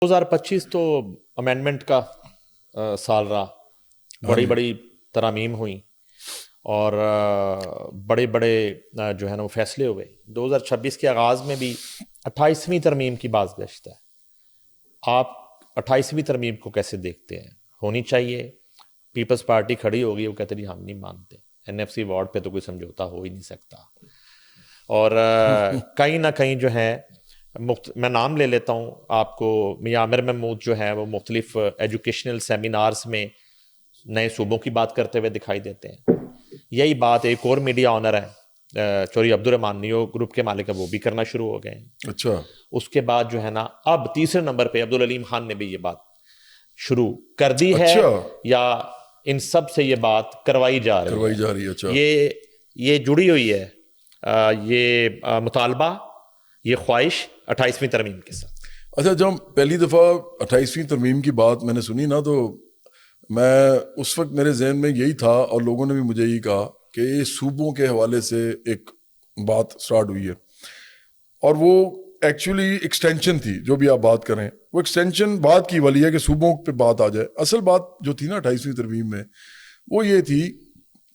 2025 تو امینڈمنٹ کا سال رہا. بڑی بڑی ترامیم ہوئیں اور بڑے بڑے جو ہے نا وہ فیصلے ہوئے. 2026 کے آغاز میں بھی 28ویں ترمیم کی بازگشت ہے. آپ 28ویں ترمیم کو کیسے دیکھتے ہیں؟ ہونی چاہیے. پیپلز پارٹی کھڑی ہوگی, وہ کہتے ہیں ہم نہیں مانتے, NFC وارڈ پہ تو کوئی سمجھوتا ہو ہی نہیں سکتا. اور کہیں نہ کہیں جو ہے میں نام لے لیتا ہوں آپ کو, میاں عامر محمود جو ہے وہ مختلف ایجوکیشنل سیمینارز میں نئے صوبوں کی بات کرتے ہوئے دکھائی دیتے ہیں. یہی بات ایک اور میڈیا آنر ہے چوری عبدالرحمان نیو گروپ کے مالک ہے, وہ بھی کرنا شروع ہو گئے ہیں. اچھا. اس کے بعد جو ہے نا اب تیسرے نمبر پہ عبدالعلیم خان نے بھی یہ بات شروع کر دی ہے, یا ان سب سے یہ بات کروائی جا رہی ہے. اچھا. یہ جڑی ہوئی ہے یہ مطالبہ, یہ خواہش 28ویں ترمیم کے ساتھ. اچھا, جب پہلی دفعہ 28ویں ترمیم کی بات میں نے سنی نا, تو میں اس وقت میرے ذہن میں یہی تھا, اور لوگوں نے بھی مجھے یہی کہا کہ یہ صوبوں کے حوالے سے ایک بات سٹارٹ ہوئی ہے, اور وہ ایکچولی ایکسٹینشن تھی. جو بھی آپ بات کریں وہ ایکسٹینشن بات کی والی ہے کہ صوبوں پہ بات آ جائے. اصل بات جو تھی نا 28ویں ترمیم میں, وہ یہ تھی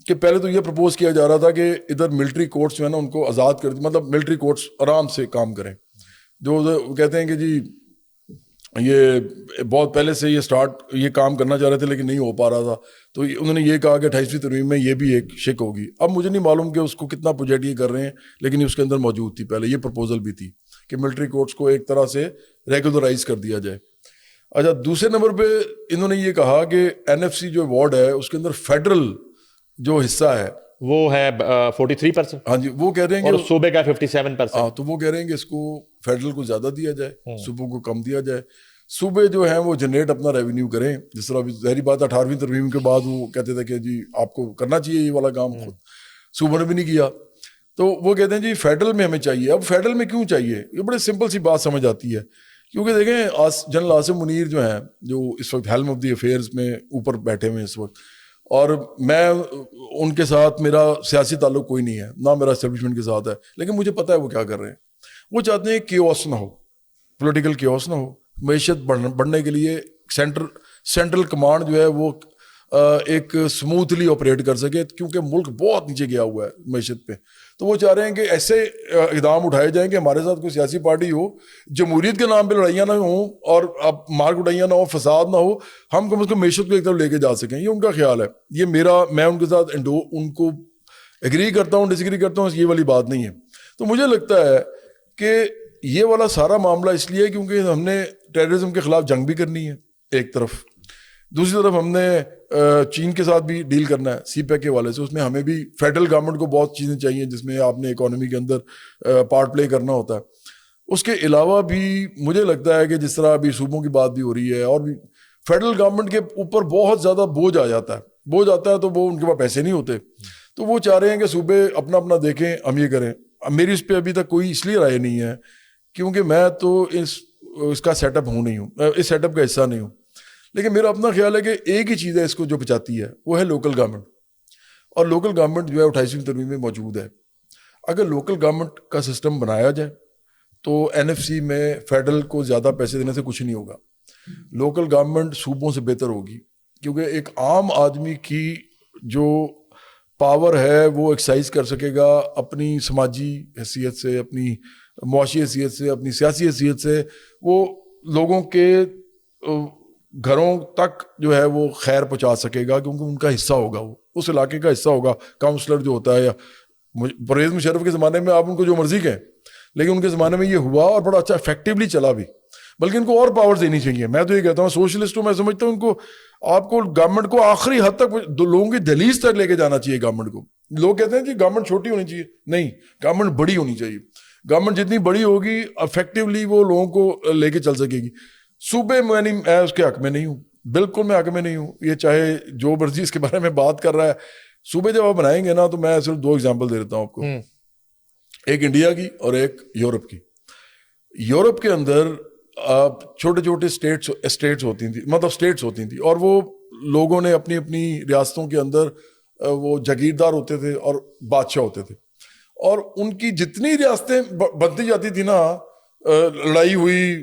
کہ پہلے تو یہ پرپوز کیا جا رہا تھا کہ ادھر ملٹری کورٹس جو ہے نا ان کو آزاد کر دی, مطلب ملٹری کورٹس آرام سے کام کریں. جو کہتے ہیں کہ جی یہ بہت پہلے سے یہ کام کرنا چاہ رہے تھے لیکن نہیں ہو پا رہا تھا, تو انہوں نے یہ کہا کہ 28ویں ترمیم میں یہ بھی ایک شک ہوگی. اب مجھے نہیں معلوم کہ اس کو کتنا پروجیکٹ یہ کر رہے ہیں, لیکن اس کے اندر موجود تھی پہلے یہ پرپوزل بھی تھی کہ ملٹری کورٹس کو ایک طرح سے ریگولرائز کر دیا جائے. اچھا, دوسرے نمبر پہ انہوں نے یہ کہا کہ NFC جو وارڈ ہے اس کے اندر فیڈرل جو حصہ ہے وہ ہے 43%. ہاں جی, وہ کہہ رہے ہیں اور کہ صوبے کا 57%. ہاں, تو وہ کہہ رہے ہیں کہ اس کو فیڈرل کو زیادہ دیا جائے, صوبوں کو کم دیا جائے. صوبے جو ہیں وہ جنریٹ اپنا ریونیو کریں, جس طرح ظاہری بات 18ویں ترمیم کے بعد وہ کہتے تھے کہ جی آپ کو کرنا چاہیے یہ والا کام, خود صوبوں نے بھی نہیں کیا. تو وہ کہتے ہیں جی فیڈرل میں ہمیں چاہیے. اب فیڈرل میں کیوں چاہیے؟ یہ بڑے سمپل سی بات سمجھ آتی ہے, کیونکہ دیکھیں جنرل عاصم منیر جو ہیں, جو اس وقت ہیلم آف دی افیئرز میں اوپر بیٹھے ہوئے ہیں اس وقت, اور میں ان کے ساتھ میرا سیاسی تعلق کوئی نہیں ہے, نہ میرا اسٹیبلشمنٹ کے ساتھ ہے, لیکن مجھے پتہ ہے وہ کیا کر رہے ہیں. وہ چاہتے ہیں کیوس نہ ہو, پولیٹیکل کیوس نہ ہو. معیشت بڑھنے کے لیے سینٹرل کمانڈ جو ہے وہ ایک سموتھلی آپریٹ کر سکے, کیونکہ ملک بہت نیچے گیا ہوا ہے معیشت پہ. تو وہ چاہ رہے ہیں کہ ایسے اقدام اٹھائے جائیں کہ ہمارے ساتھ کوئی سیاسی پارٹی ہو, جمہوریت کے نام پہ لڑائیاں نہ ہوں اور اب مار کٹائیاں نہ ہو, فساد نہ ہو, ہم کم از کم معیشت کو ایک طرف لے کے جا سکیں. یہ ان کا خیال ہے. یہ میں ان کے ساتھ ان کو ایگری کرتا ہوں, ڈس ایگری کرتا ہوں, یہ والی بات نہیں ہے. تو مجھے لگتا ہے کہ یہ والا سارا معاملہ اس لیے کیونکہ ہم نے ٹیررزم کے خلاف جنگ بھی کرنی ہے ایک طرف, دوسری طرف ہم نے چین کے ساتھ بھی ڈیل کرنا ہے سی پیک کے حوالے سے. اس میں ہمیں بھی فیڈرل گورنمنٹ کو بہت چیزیں چاہیے جس میں آپ نے اکانومی کے اندر پارٹ پلے کرنا ہوتا ہے. اس کے علاوہ بھی مجھے لگتا ہے کہ جس طرح ابھی صوبوں کی بات بھی ہو رہی ہے, اور بھی فیڈرل گورنمنٹ کے اوپر بہت زیادہ بوجھ آ جاتا ہے, تو وہ ان کے پاس پیسے نہیں ہوتے, تو وہ چاہ رہے ہیں کہ صوبے اپنا اپنا دیکھیں, ہم یہ کریں. اب میری اس پہ ابھی تک کوئی اس لیے رائے نہیں ہے کیونکہ میں تو اس کا سیٹ اپ اس سیٹ اپ کا حصہ نہیں ہوں. لیکن میرا اپنا خیال ہے کہ ایک ہی چیز ہے اس کو جو بچاتی ہے, وہ ہے لوکل گورنمنٹ. اور لوکل گورنمنٹ جو ہے 28ویں ترمیم میں موجود ہے. اگر لوکل گورنمنٹ کا سسٹم بنایا جائے تو NFC میں فیڈرل کو زیادہ پیسے دینے سے کچھ نہیں ہوگا. لوکل گورنمنٹ صوبوں سے بہتر ہوگی, کیونکہ ایک عام آدمی کی جو پاور ہے وہ ایکسرسائز کر سکے گا اپنی سماجی حیثیت سے, اپنی معاشی حیثیت سے, اپنی سیاسی حیثیت سے. وہ لوگوں کے گھروں تک جو ہے وہ خیر پہنچا سکے گا, کیونکہ ان کا حصہ ہوگا, وہ اس علاقے کا حصہ ہوگا. کاؤنسلر جو ہوتا ہے, یا پرویز مشرف کے زمانے میں آپ ان کو جو مرضی کہیں, لیکن ان کے زمانے میں یہ ہوا اور بڑا اچھا افیکٹولی چلا بھی. بلکہ ان کو اور پاور دینی چاہیے. میں تو یہ کہتا ہوں سوشلسٹ ہوں, میں سمجھتا ہوں ان کو, آپ کو گورنمنٹ کو آخری حد تک لوگوں کی دہلیز تک لے کے جانا چاہیے. گورنمنٹ کو لوگ کہتے ہیں جی گورنمنٹ چھوٹی ہونی چاہیے, نہیں, گورنمنٹ بڑی ہونی چاہیے. گورنمنٹ جتنی بڑی ہوگی افیکٹولی وہ لوگوں کو لے کے چل سکے گی. صوبے میں اس کے حق میں نہیں ہوں, بالکل میں حق میں نہیں ہوں. یہ چاہے جو مرضی اس کے بارے میں بات کر رہا ہے, صوبے جب آپ بنائیں گے نا, تو میں صرف 2 ایگزامپل دے دیتا ہوں آپ کو, ایک انڈیا کی اور ایک یورپ کی. یورپ کے اندر چھوٹے چھوٹے اسٹیٹس ہوتی تھیں, اور وہ لوگوں نے اپنی اپنی ریاستوں کے اندر وہ جاگیردار ہوتے تھے اور بادشاہ ہوتے تھے, اور ان کی جتنی ریاستیں بنتی جاتی تھی نا, لڑائی ہوئی,